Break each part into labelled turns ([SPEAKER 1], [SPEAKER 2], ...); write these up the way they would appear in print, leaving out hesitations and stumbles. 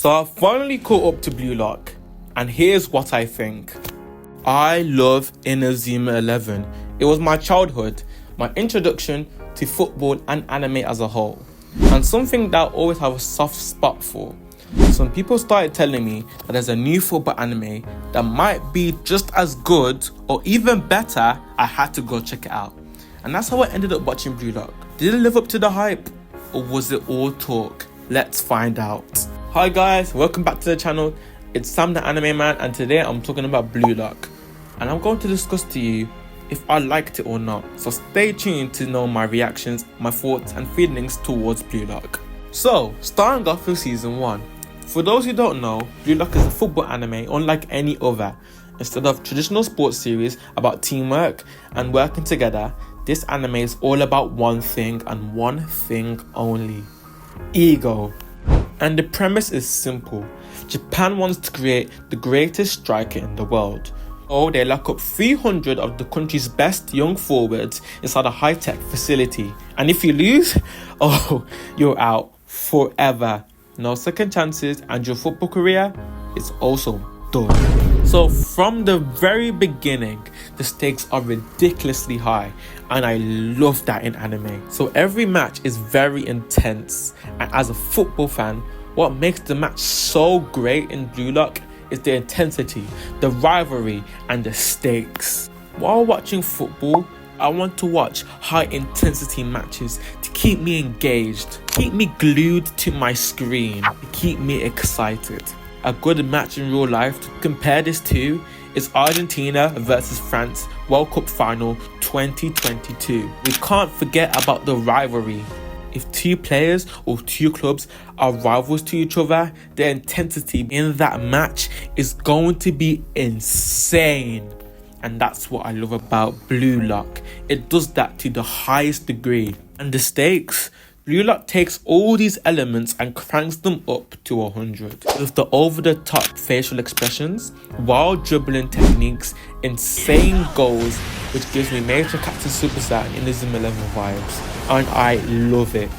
[SPEAKER 1] So I finally caught up to Blue Lock, and here's what I think. I love Inazuma 11. It was my childhood, my introduction to football and anime as a whole, and something that I always have a soft spot for. Some people started telling me that there's a new football anime that might be just as good or even better. I had to go check it out, and that's how I ended up watching Blue Lock. Did it live up to the hype, or was it all talk? Let's find out. Hi guys, welcome back to the channel. It's Sam the Anime Man, and today I'm talking about Blue Lock, and I'm going to discuss to you if I liked it or not. So stay tuned to know my reactions, my thoughts and feelings towards Blue Lock. So starting off with season 1. For those who don't know, Blue Lock is a football anime unlike any other. Instead of traditional sports series about teamwork and working together, this anime is all about one thing and one thing only: ego. And the premise is simple. Japan wants to create the greatest striker in the world. So they lock up 300 of the country's best young forwards inside a high-tech facility. And if you lose, you're out forever. No second chances, and your football career is also done. So from the very beginning, the stakes are ridiculously high, and I love that in anime. So every match is very intense, and as a football fan, what makes the match so great in Blue Lock is the intensity, the rivalry and the stakes. While watching football, I want to watch high intensity matches to keep me engaged, keep me glued to my screen, keep me excited. A good match in real life to compare this to is Argentina versus France World Cup Final 2022. We can't forget about the rivalry. If two players or two clubs are rivals to each other, the intensity in that match is going to be insane. And that's what I love about Blue Lock. It does that to the highest degree. And the stakes? Blue Lock takes all these elements and cranks them up to 100. With the over-the-top facial expressions, wild dribbling techniques, insane goals, which gives me major Captain Super Saiyan Inazuma 11 vibes. And I love it.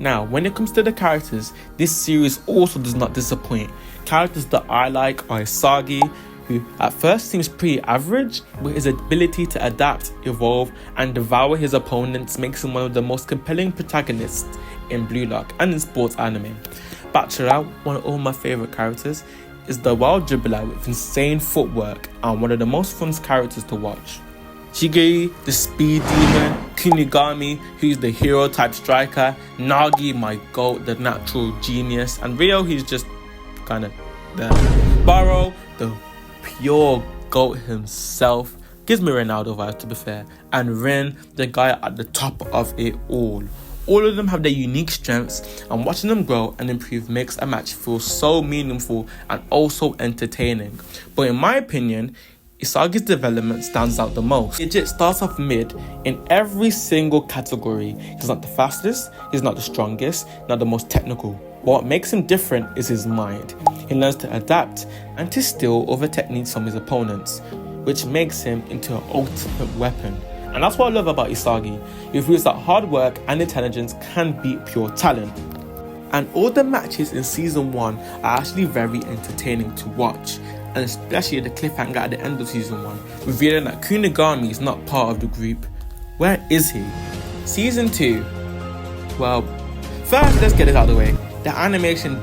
[SPEAKER 1] Now, when it comes to the characters, this series also does not disappoint. Characters that I like are Isagi, who at first seems pretty average, but his ability to adapt, evolve and devour his opponents makes him one of the most compelling protagonists in Blue Lock and in sports anime. Bachira, one of all my favourite characters, is the wild dribbler with insane footwork and one of the most fun characters to watch. Shigiri, the speed demon, Kunigami, who's the hero type striker, Nagi, my goat, the natural genius, and Ryo, who's just kinda there. Baro, the pure GOAT himself, gives me Ronaldo vibes to be fair, and Rin, the guy at the top of it all. All of them have their unique strengths, and watching them grow and improve makes a match feel so meaningful and also entertaining. But in my opinion, Isagi's development stands out the most. Legit starts off mid in every single category. He's not the fastest, he's not the strongest, not the most technical. What makes him different is his mind. He learns to adapt and to steal other techniques from his opponents, which makes him into an ultimate weapon. And that's what I love about Isagi. He proves that hard work and intelligence can beat pure talent. And all the matches in season 1 are actually very entertaining to watch, and especially the cliffhanger at the end of season 1, revealing that Kunigami is not part of the group. Where is he? Season 2. Well, first let's get it out of the way. The animation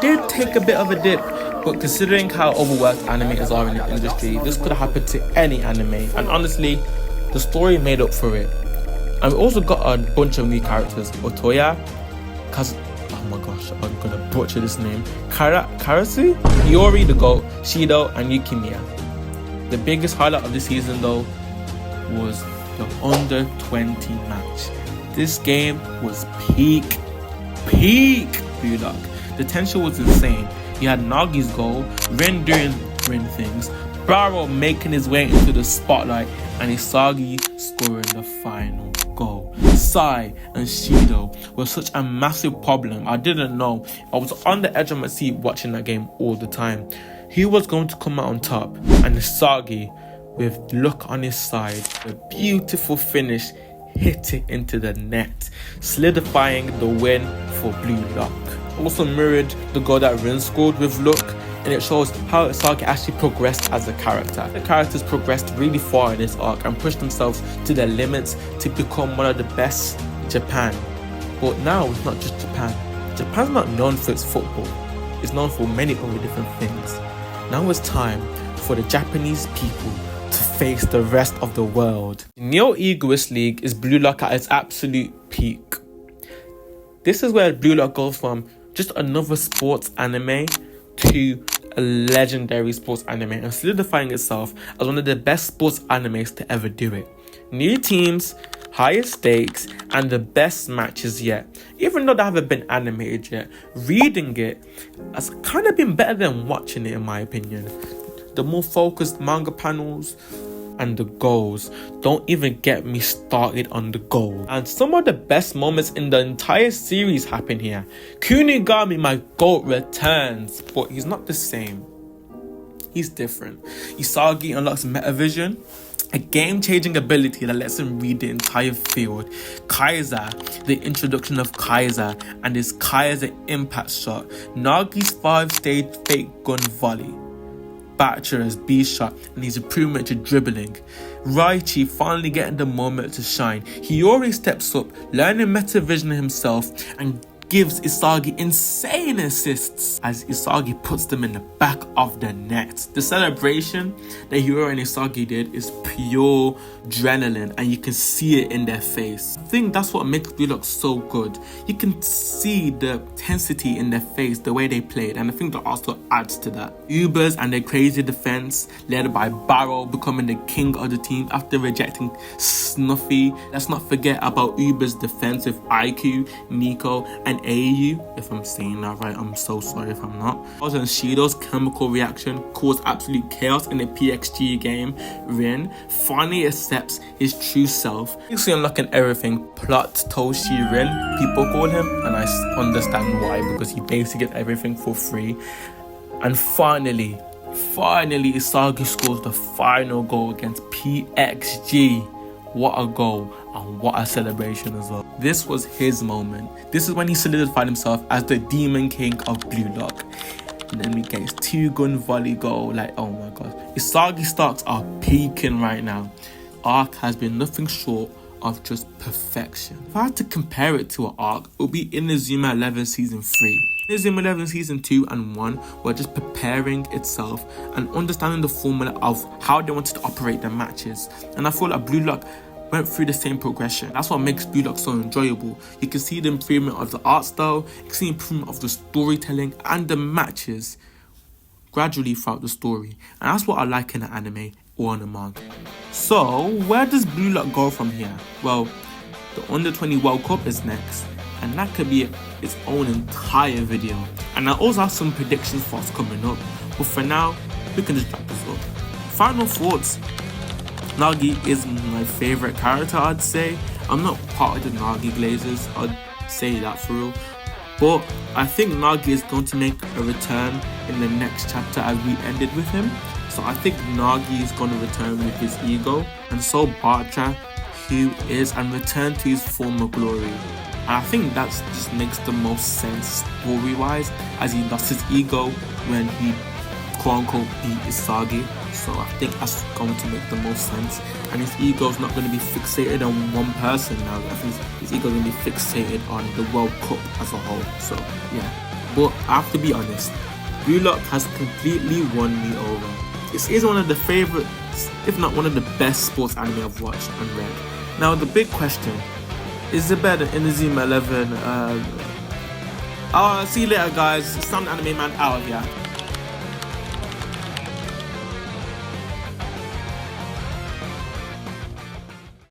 [SPEAKER 1] did take a bit of a dip, but considering how overworked animators are in the industry, this could have happened to any anime, and honestly, the story made up for it. And we also got a bunch of new characters: Otoya, oh my gosh, I'm gonna butcher this name, Karasu, Iori the GOAT, Shido and Yukimiya. The biggest highlight of the season though was the under 20 match. This game was peak Blue Lock. The tension was insane. You had Nagi's goal, Ren doing Ren things, Baro making his way into the spotlight, and Isagi scoring the final goal. Sai and Shido were such a massive problem. I didn't know. I was on the edge of my seat watching that game all the time. He was going to come out on top, and Isagi, with luck on his side, a beautiful finish, hit it into the net, solidifying the win for Blue Lock. also mirrored the goal that Rin scored with luck, and it shows how Isagi actually progressed as a character. The characters progressed really far in this arc and pushed themselves to their limits to become one of the best in Japan. But now it's not just Japan. Japan's not known for its football. It's known for many other different things. Now it's time for the Japanese people to face the rest of the world. Neo Egoist League is Blue Lock at its absolute peak. This is where Blue Lock goes from just another sports anime to a legendary sports anime and solidifying itself as one of the best sports animes to ever do it. New teams, higher stakes, and the best matches yet. Even though they haven't been animated yet, reading it has kind of been better than watching it, in my opinion. The more focused manga panels and the goals. Don't even get me started on the goal. And some of the best moments in the entire series happen here. Kunigami, my GOAT, returns, but he's not the same. He's different. Isagi unlocks Metavision, a game-changing ability that lets him read the entire field. Kaiser, the introduction of Kaiser and his Kaiser impact shot. Nagi's 5-stage fake gun volley. Bachira's B-shot and his improvement to dribbling. Raichi finally getting the moment to shine. Hiyori steps up, learning Metavision himself and gives Isagi insane assists as Isagi puts them in the back of the net. The celebration that Hiyori and Isagi did is pure adrenaline and you can see it in their face. I think that's what makes Blue Lock so good. You can see the intensity in their face, the way they played, and I think that also adds to that. Ubers and their crazy defense led by Barrow becoming the king of the team after rejecting Snuffy. Let's not forget about Uber's defense with IQ, Nico, and AU. If I'm saying that right, I'm so sorry if I'm not. And Shido's chemical reaction caused absolute chaos in the PXG game. Rin finally accepts his true self. He's unlocking everything. Plot Toshi Rin, people call him, and I understand why, because he basically gets everything for free. And finally Isagi scores the final goal against PXG. What a goal and what a celebration as well. This was his moment. This is when he solidified himself as the Demon King of Blue Lock. And then we get his 2-gun volley goal. Like, oh my god. Isagi stocks are peaking right now. Arc has been nothing short of just perfection. If I had to compare it to an arc, it would be Inazuma 11 Season 3. Inazuma 11 Season 2 and 1 were just preparing itself and understanding the formula of how they wanted to operate their matches. And I feel like Blue Lock went through the same progression. That's what makes Blue Lock so enjoyable. You can see the improvement of the art style, you can see the improvement of the storytelling and the matches gradually throughout the story. And that's what I like in an anime or in a manga. So, where does Blue Lock go from here? Well, the Under 20 World Cup is next, and that could be its own entire video. And I also have some predictions for what's coming up, but for now, we can just wrap this up. Final thoughts. Nagi is my favourite character, I'd say. I'm not part of the Nagi Glazers, I'd say that for real. But I think Nagi is going to make a return in the next chapter as we ended with him. So I think Nagi is going to return with his ego, and so Batra, who is, and return to his former glory. And I think that just makes the most sense story-wise, as he lost his ego when he quote-unquote beat Isagi. So I think that's going to make the most sense. And his ego is not going to be fixated on one person now. I think his ego is going to be fixated on the World Cup as a whole. So yeah, but I have to be honest, Blue Lock has completely won me over. This is one of the favorites, if not one of the best sports anime I've watched and read. Now the big question, is it better than Inazuma 11? See you later guys, Sound Anime Man out of here.